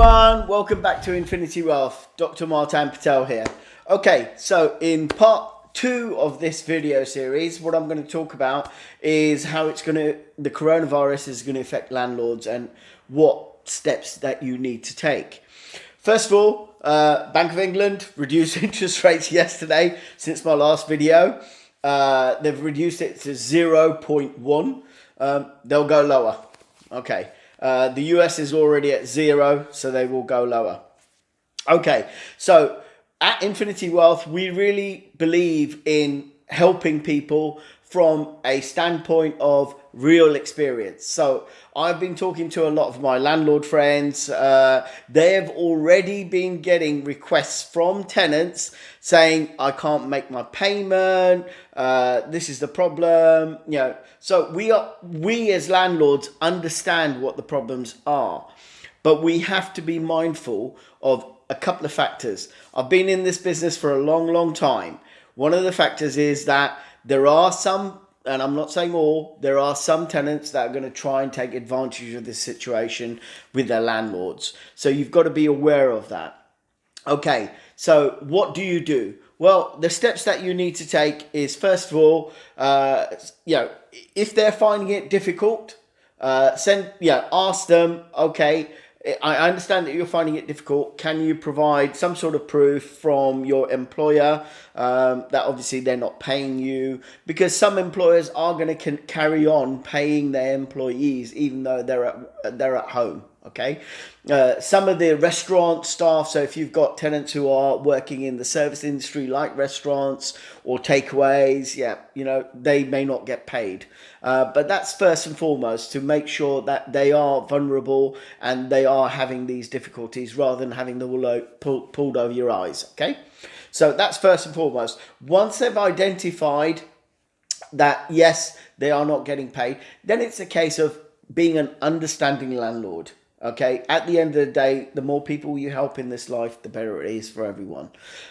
everyone, welcome back to Infinity Wealth. Dr. Marttand Patel here. Okay, so in part 2 of this video series, what I'm going to talk about is how the coronavirus is going to affect landlords and what steps that you need to take. First of all, Bank of England reduced interest rates yesterday since my last video. They've reduced it to 0.1. They'll go lower. Okay. The US is already at 0, so they will go lower. Okay, so at Infinity Wealth, we really believe in helping people from a standpoint of real experience. So I've been talking to a lot of my landlord friends. They have already been getting requests from tenants saying, I can't make my payment. This is the problem. So we as landlords understand what the problems are, but we have to be mindful of a couple of factors. I've been in this business for a long time. One of the factors is that there are some, and I'm not saying all, there are some tenants that are going to try and take advantage of this situation with their landlords. So you've got to be aware of that. Okay, so what do? Well, the steps that you need to take is, first of all, if they're finding it difficult, ask them, okay, I understand that you're finding it difficult. Can you provide some sort of proof from your employer that obviously they're not paying you? Because some employers are going to carry on paying their employees even though they're at home. Okay, some of the restaurant staff, so if you've got tenants who are working in the service industry like restaurants or takeaways, they may not get paid. But that's first and foremost to make sure that they are vulnerable and they are having these difficulties rather than having the wool pulled over your eyes. Okay, so that's first and foremost. Once they've identified that, yes, they are not getting paid, then it's a case of being an understanding landlord. Okay, at the end of the day, the more people you help in this life, the better it is for everyone.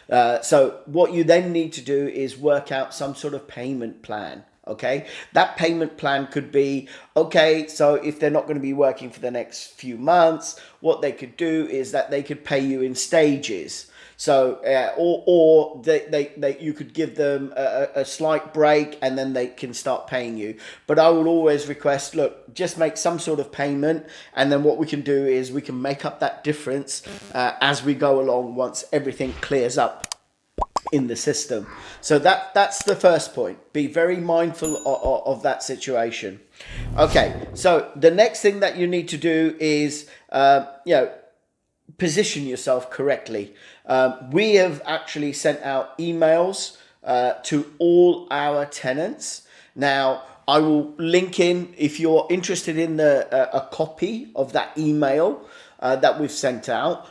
So what you then need to do is work out some sort of payment plan. Okay, that payment plan could be, okay, so if they're not going to be working for the next few months, what they could do is that they could pay you in stages. So, or you could give them a slight break and then they can start paying you. But I would always request, look, just make some sort of payment. And then what we can do is we can make up that difference as we go along once everything clears up in the system. So that's the first point. Be very mindful of that situation. Okay, so the next thing that you need to do is, position yourself correctly. We have actually sent out emails to all our tenants. Now, I will link in, if you're interested in a copy of that email that we've sent out,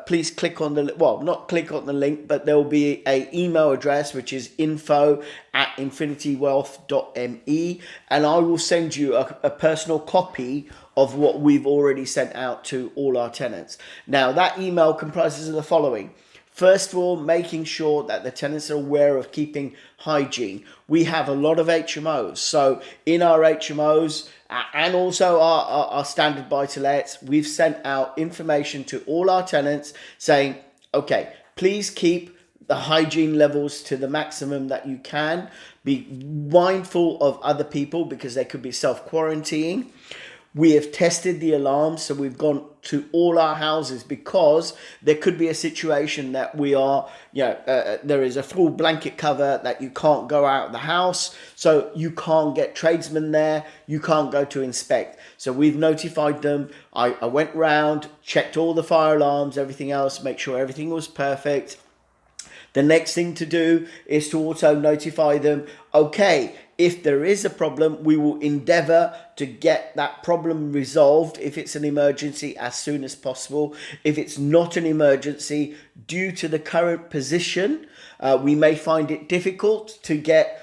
please click on not click on the link, but there will be a email address which is info@infinitywealth.me, and I will send you a personal copy of what we've already sent out to all our tenants. Now, that email comprises of the following. First of all, making sure that the tenants are aware of keeping hygiene. We have a lot of HMOs. So in our HMOs and also our standard buy-to-lets, we've sent out information to all our tenants saying, okay, please keep the hygiene levels to the maximum that you can. Be mindful of other people because they could be self-quarantining. We have tested the alarms, so we've gone to all our houses because there could be a situation that we are, there is a full blanket cover that you can't go out of the house, so you can't get tradesmen there, you can't go to inspect. So we've notified them. I went round, checked all the fire alarms, everything else, make sure everything was perfect. The next thing to do is to also notify them, okay, if there is a problem, we will endeavour to get that problem resolved if it's an emergency as soon as possible. If it's not an emergency, due to the current position, we may find it difficult to get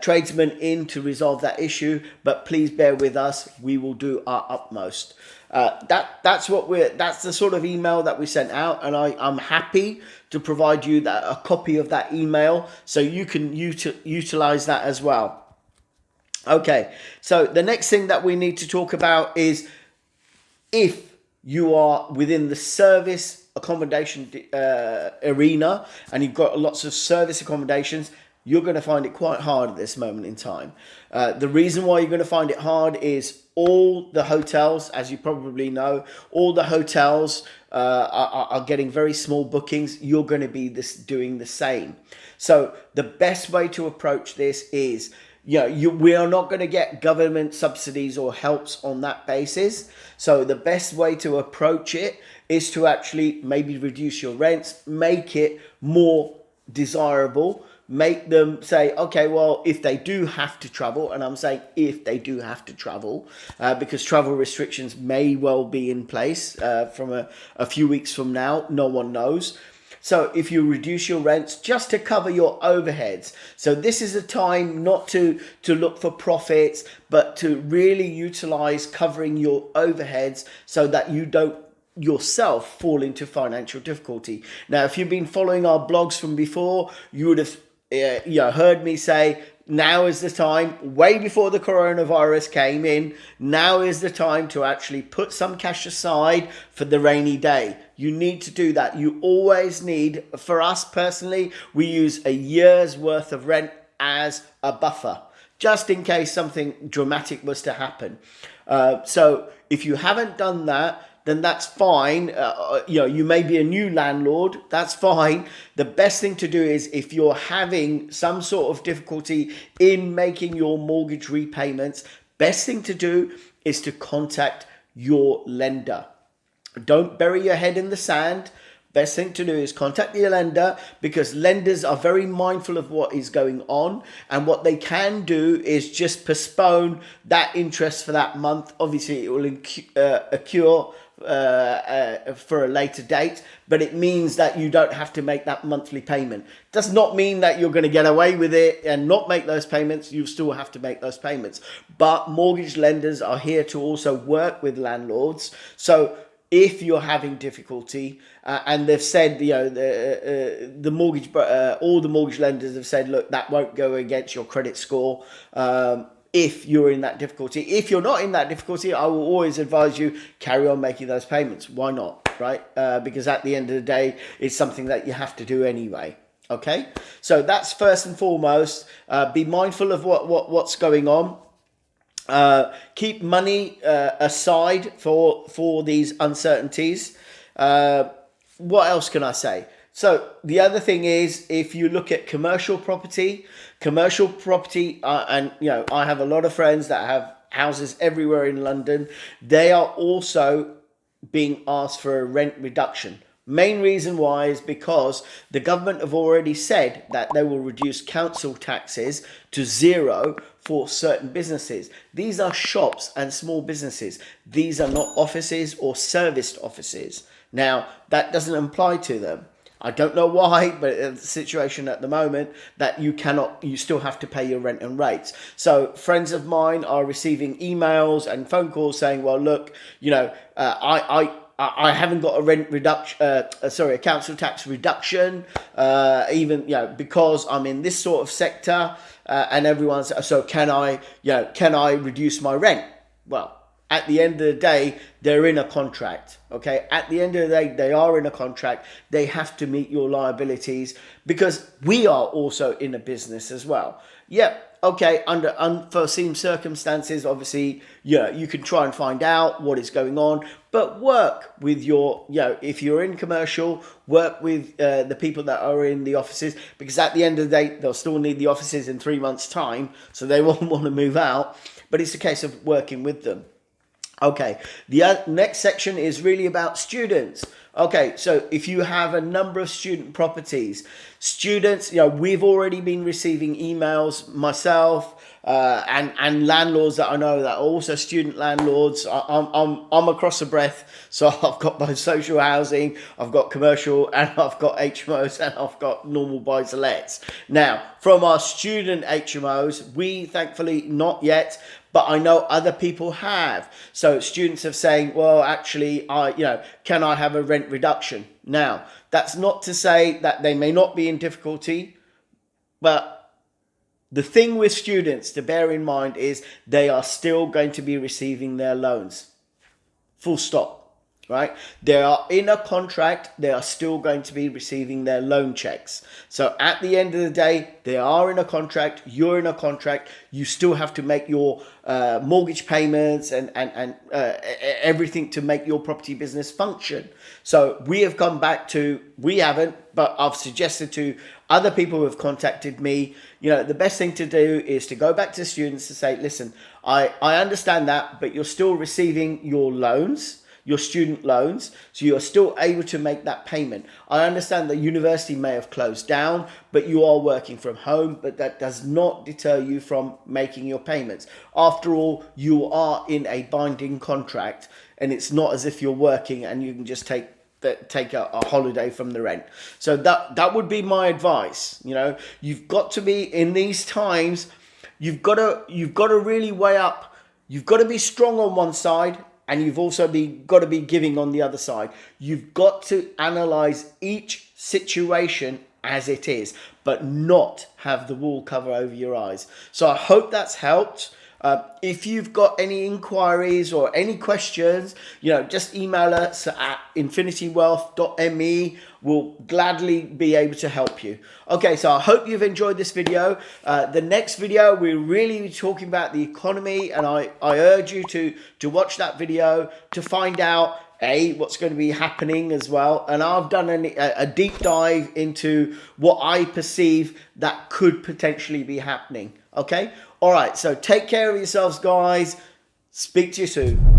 tradesmen in to resolve that issue, but please bear with us. We will do our utmost. That's the sort of email that we sent out, and I'm happy to provide you a copy of that email so you can utilize that as well. Okay, so the next thing that we need to talk about is if you are within the service accommodation arena and you've got lots of service accommodations, you're going to find it quite hard at this moment in time. The reason why you're going to find it hard is all the hotels, as you probably know, all the hotels are getting very small bookings. You're going to be doing the same. So the best way to approach this is, we are not going to get government subsidies or helps on that basis. So the best way to approach it is to actually maybe reduce your rents, make it more desirable, make them say, okay, well, if they do have to travel, and I'm saying if they do have to travel, because travel restrictions may well be in place from a few weeks from now, no one knows. So if you reduce your rents just to cover your overheads. So this is a time not to look for profits, but to really utilize covering your overheads so that you don't yourself fall into financial difficulty. Now, if you've been following our blogs from before, you would have heard me say, now is the time, way before the coronavirus came in, now is the time to actually put some cash aside for the rainy day. You need to do that. You always need, for us personally, we use a year's worth of rent as a buffer, just in case something dramatic was to happen. So if you haven't done that, then that's fine. You may be a new landlord, that's fine. The best thing to do is, if you're having some sort of difficulty in making your mortgage repayments, best thing to do is to contact your lender. Don't bury your head in the sand. Best thing to do is contact your lender, because lenders are very mindful of what is going on, and what they can do is just postpone that interest for that month. Obviously, it will occur for a later date, but it means that you don't have to make that monthly payment. Does not mean that you're going to get away with it and not make those payments. You still have to make those payments. But mortgage lenders are here to also work with landlords. So if you're having difficulty, and they've said, the mortgage, all the mortgage lenders have said, look, that won't go against your credit score. If you're in that difficulty. If you're not in that difficulty, I will always advise you, carry on making those payments. Why not, right? Because at the end of the day, it's something that you have to do anyway. Okay, so that's first and foremost. Be mindful of what's going on. Keep money aside for these uncertainties. What else can I say? So the other thing is, if you look at commercial property, and I have a lot of friends that have houses everywhere in London. They are also being asked for a rent reduction. Main reason why is because the government have already said that they will reduce council taxes to zero for certain businesses. These are shops and small businesses. These are not offices or serviced offices. Now, that doesn't apply to them. I don't know why, but it's the situation at the moment that you still have to pay your rent and rates. So friends of mine are receiving emails and phone calls saying, well, look, I haven't got a rent reduction, a council tax reduction, because I'm in this sort of sector, and everyone's, so can I reduce my rent? Well, at the end of the day, they're in a contract, okay? At the end of the day, they are in a contract. They have to meet your liabilities, because we are also in a business as well. Yep, okay, under unforeseen circumstances, obviously, you can try and find out what is going on, but work with if you're in commercial, work with the people that are in the offices, because at the end of the day, they'll still need the offices in 3 months' time, so they won't want to move out, but it's a case of working with them. Okay, the next section is really about students. Okay, so if you have a number of student properties, students, we've already been receiving emails, myself, and landlords that I know that are also student landlords. I'm across the breadth, so I've got both social housing, I've got commercial, and I've got HMOs, and I've got normal buy-to-lets. Now, from our student HMOs, we thankfully not yet, but I know other people have. So students are saying, well, actually, can I have a rent reduction? Now, that's not to say that they may not be in difficulty, but the thing with students to bear in mind is they are still going to be receiving their loans. Full stop. right? They are in a contract, they are still going to be receiving their loan checks. So at the end of the day, they are in a contract, you're in a contract, you still have to make your mortgage payments and everything to make your property business function. So we have come back to, we haven't, but I've suggested to other people who have contacted me, the best thing to do is to go back to students to say, listen, I understand that, but you're still receiving your loans, your student loans, so you're still able to make that payment. I understand that university may have closed down, but you are working from home, but that does not deter you from making your payments. After all, you are in a binding contract, and it's not as if you're working and you can just take a holiday from the rent. So that would be my advice. You've got to be, in these times, you've got to really weigh up. You've got to be strong on one side, and you've also got to be giving on the other side. You've got to analyze each situation as it is, but not have the wool cover over your eyes. So I hope that's helped. If you've got any inquiries or any questions, just email us at infinitywealth.me. We'll gladly be able to help you. Okay, so I hope you've enjoyed this video. The next video, we're really talking about the economy, and I urge you to watch that video to find out what's going to be happening as well. And I've done a deep dive into what I perceive that could potentially be happening. Okay? All right, so take care of yourselves, guys. Speak to you soon.